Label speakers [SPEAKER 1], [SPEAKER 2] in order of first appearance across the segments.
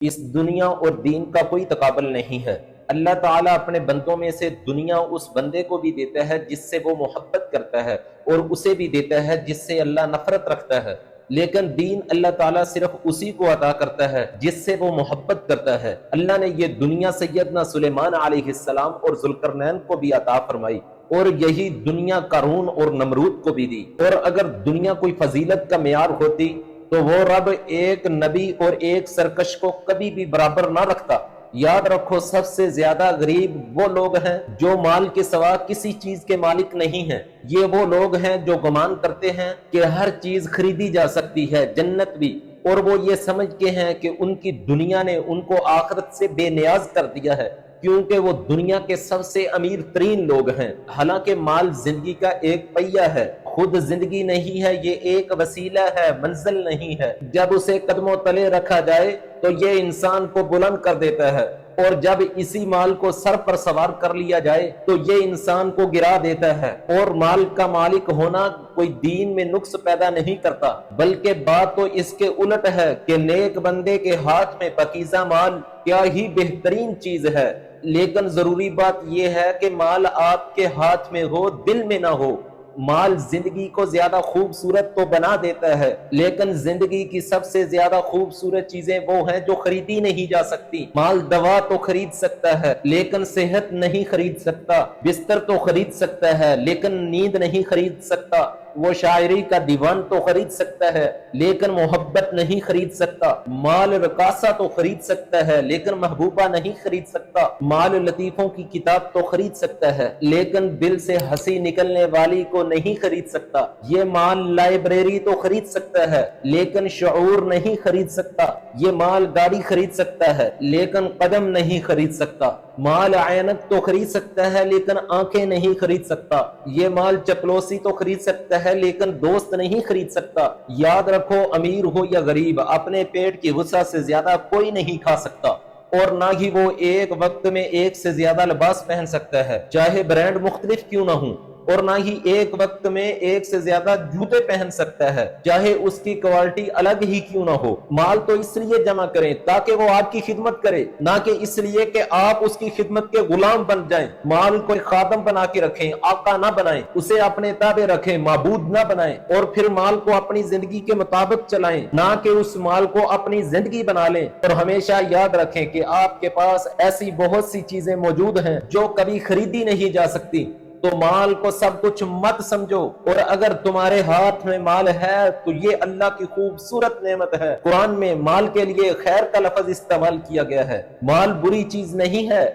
[SPEAKER 1] اس دنیا اور دین کا کوئی تقابل نہیں ہے۔ اللہ تعالیٰ اپنے بندوں میں سے دنیا اس بندے کو بھی دیتا ہے جس سے وہ محبت کرتا ہے، اور اسے بھی دیتا ہے جس سے اللہ نفرت رکھتا ہے، لیکن دین اللہ تعالیٰ صرف اسی کو عطا کرتا ہے جس سے وہ محبت کرتا ہے۔ اللہ نے یہ دنیا سیدنا سلیمان علیہ السلام اور ذوالقرنین کو بھی عطا فرمائی، اور یہی دنیا قارون اور نمرود کو بھی دی۔ اور اگر دنیا کوئی فضیلت کا معیار ہوتی تو وہ رب ایک نبی اور ایک سرکش کو کبھی بھی برابر نہ رکھتا۔ یاد رکھو، سب سے زیادہ غریب وہ لوگ ہیں جو مال کے سوا کسی چیز کے مالک نہیں ہیں۔ یہ وہ لوگ ہیں جو گمان کرتے ہیں کہ ہر چیز خریدی جا سکتی ہے، جنت بھی، اور وہ یہ سمجھتے ہیں کہ ان کی دنیا نے ان کو آخرت سے بے نیاز کر دیا ہے، کیونکہ وہ دنیا کے سب سے امیر ترین لوگ ہیں۔ حالانکہ مال زندگی کا ایک پہیہ ہے، خود زندگی نہیں ہے، یہ ایک وسیلہ ہے، منزل نہیں ہے۔ جب اسے قدموں تلے رکھا جائے تو یہ انسان کو بلند کر دیتا ہے، اور جب اسی مال کو سر پر سوار کر لیا جائے تو یہ انسان کو گرا دیتا ہے۔ اور مال کا مالک ہونا کوئی دین میں نقص پیدا نہیں کرتا، بلکہ بات تو اس کے الٹ ہے کہ نیک بندے کے ہاتھ میں پاکیزہ مال کیا ہی بہترین چیز ہے۔ لیکن ضروری بات یہ ہے کہ مال آپ کے ہاتھ میں ہو، دل میں نہ ہو۔ مال زندگی کو زیادہ خوبصورت تو بنا دیتا ہے، لیکن زندگی کی سب سے زیادہ خوبصورت چیزیں وہ ہیں جو خریدی نہیں جا سکتی۔ مال دوا تو خرید سکتا ہے لیکن صحت نہیں خرید سکتا، بستر تو خرید سکتا ہے لیکن نیند نہیں خرید سکتا، وہ شاعری کا دیوان تو خرید سکتا ہے لیکن محبت نہیں خرید سکتا۔ مال رقاصہ تو خرید سکتا ہے لیکن محبوبہ نہیں خرید سکتا۔ مال لطیفوں کی کتاب تو خرید سکتا ہے لیکن دل سے ہنسی نکلنے والی کو نہیں خرید سکتا۔ یہ مال لائبریری تو خرید سکتا ہے لیکن شعور نہیں خرید سکتا۔ یہ مال گاڑی خرید سکتا ہے لیکن قدم نہیں خرید سکتا۔ مال عینک تو خرید سکتا ہے لیکن آنکھیں نہیں خرید سکتا۔ یہ مال چپلوسی تو خرید سکتا ہے لیکن دوست نہیں خرید سکتا۔ یاد رکھو، امیر ہو یا غریب، اپنے پیٹ کی غصہ سے زیادہ کوئی نہیں کھا سکتا، اور نہ ہی وہ ایک وقت میں ایک سے زیادہ لباس پہن سکتا ہے، چاہے برانڈ مختلف کیوں نہ ہوں، اور نہ ہی ایک وقت میں ایک سے زیادہ جوتے پہن سکتا ہے، چاہے اس کی کوالٹی الگ ہی کیوں نہ ہو۔ مال تو اس لیے جمع کریں تاکہ وہ آپ کی خدمت کرے، نہ کہ اس لیے کہ آپ اس کی خدمت کے غلام بن جائیں۔ مال کو خادم بنا کے رکھیں، آقا نہ بنائیں، اسے اپنے تابع رکھیں، معبود نہ بنائیں، اور پھر مال کو اپنی زندگی کے مطابق چلائیں، نہ کہ اس مال کو اپنی زندگی بنا لیں۔ اور ہمیشہ یاد رکھیں کہ آپ کے پاس ایسی بہت سی چیزیں موجود ہیں جو کبھی خریدی نہیں جا سکتی، تو مال کو سب کچھ مت سمجھو، اور اگر تمہارے ہاتھ میں مال ہے تو یہ اللہ کی خوبصورت نعمت ہے۔ قرآن میں مال کے لیے خیر کا لفظ استعمال کیا گیا ہے۔ مال بری چیز نہیں ہے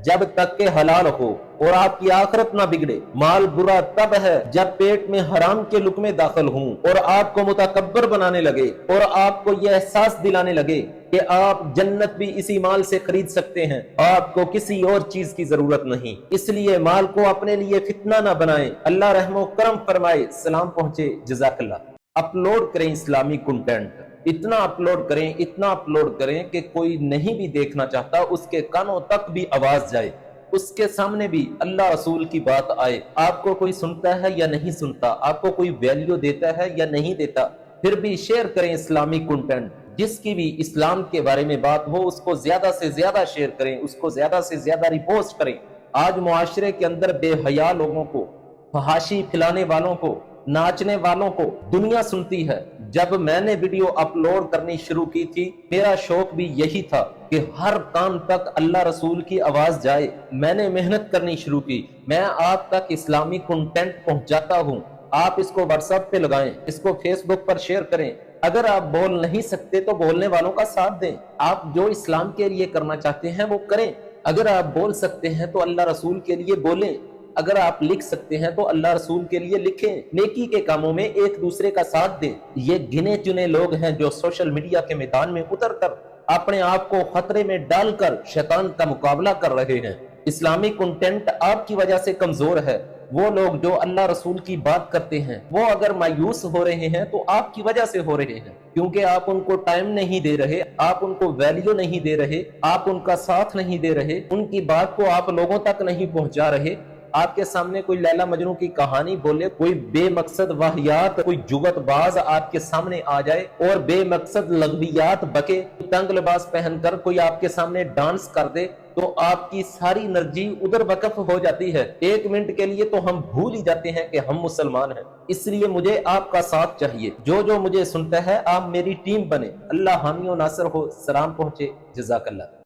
[SPEAKER 1] جب تک کہ حلال ہو اور آپ کی آخرت نہ بگڑے۔ مال برا تب ہے جب پیٹ میں حرام کے لقمے داخل ہوں اور آپ کو متکبر بنانے لگے، اور آپ کو یہ احساس دلانے لگے کہ آپ جنت بھی اسی مال سے خرید سکتے ہیں، آپ کو کسی اور چیز کی ضرورت نہیں۔ اس لیے مال کو اپنے لیے فتنہ نہ بنائیں۔ اللہ رحم و کرم فرمائے۔ سلام پہنچے، جزاک اللہ۔ اپلوڈ کریں اسلامی کنٹینٹ، اتنا اپلوڈ کریں، اتنا اپلوڈ کریں کہ کوئی نہیں بھی دیکھنا چاہتا اس کے کانوں تک بھی آواز جائے، اس کے سامنے بھی اللہ رسول کی بات آئے۔ آپ کو کوئی سنتا ہے یا نہیں سنتا، آپ کو کوئی ویلیو دیتا ہے یا نہیں دیتا، پھر بھی شیئر کریں اسلامی کنٹینٹ۔ جس کی بھی اسلام کے بارے میں بات ہو اس کو زیادہ سے زیادہ شیئر کریں، اس کو زیادہ سے زیادہ ریپوسٹ کریں۔ آج معاشرے کے اندر بے حیا لوگوں کو، فحاشی پھیلانے والوں کو، ناچنے والوں کو دنیا سنتی ہے۔ جب میں نے ویڈیو اپلوڈ کرنی شروع کی تھی، میرا شوق بھی یہی تھا کہ ہر کام تک اللہ رسول کی آواز جائے۔ میں نے محنت کرنی شروع کی، میں آپ تک اسلامی کنٹینٹ پہنچاتا ہوں۔ آپ اس کو واٹس ایپ پہ لگائیں، اس کو فیس بک پر شیئر کریں۔ اگر آپ بول نہیں سکتے تو بولنے والوں کا ساتھ دیں۔ آپ جو اسلام کے لیے کرنا چاہتے ہیں وہ کریں۔ اگر آپ بول سکتے ہیں تو اللہ رسول کے لیے بولیں، اگر آپ لکھ سکتے ہیں تو اللہ رسول کے لیے لکھیں۔ نیکی کے کاموں میں ایک دوسرے کا ساتھ دیں۔ یہ گنے چنے لوگ ہیں جو سوشل میڈیا کے میدان میں اتر کر اپنے آپ کو خطرے میں ڈال کر شیطان کا مقابلہ کر رہے ہیں۔ اسلامی کنٹینٹ آپ کی وجہ سے کمزور ہے۔ وہ لوگ جو اللہ رسول کی بات کرتے ہیں وہ اگر مایوس ہو رہے ہیں تو آپ کی وجہ سے ہو رہے ہیں، کیونکہ آپ ان کو ٹائم نہیں دے رہے، آپ ان کو ویلیو نہیں دے رہے، آپ ان کا ساتھ نہیں دے رہے، ان کی بات کو آپ لوگوں تک نہیں پہنچا رہے۔ آپ کے سامنے کوئی لیلا مجنو کی کہانی بولے، کوئی بے مقصد واہیات، کوئی جگت باز آپ کے سامنے آ جائے اور بے مقصد لغویات بکے، تنگ لباس پہن کر کوئی آپ کے سامنے ڈانس کر دے، تو آپ کی ساری انرجی ادھر وقف ہو جاتی ہے، 1 منٹ کے لیے تو ہم بھول ہی جاتے ہیں کہ ہم مسلمان ہیں۔ اس لیے مجھے آپ کا ساتھ چاہیے، جو مجھے سنتا ہے آپ میری ٹیم بنے، اللہ حامی و ناصر ہو، سلام پہنچے، جزاک اللہ۔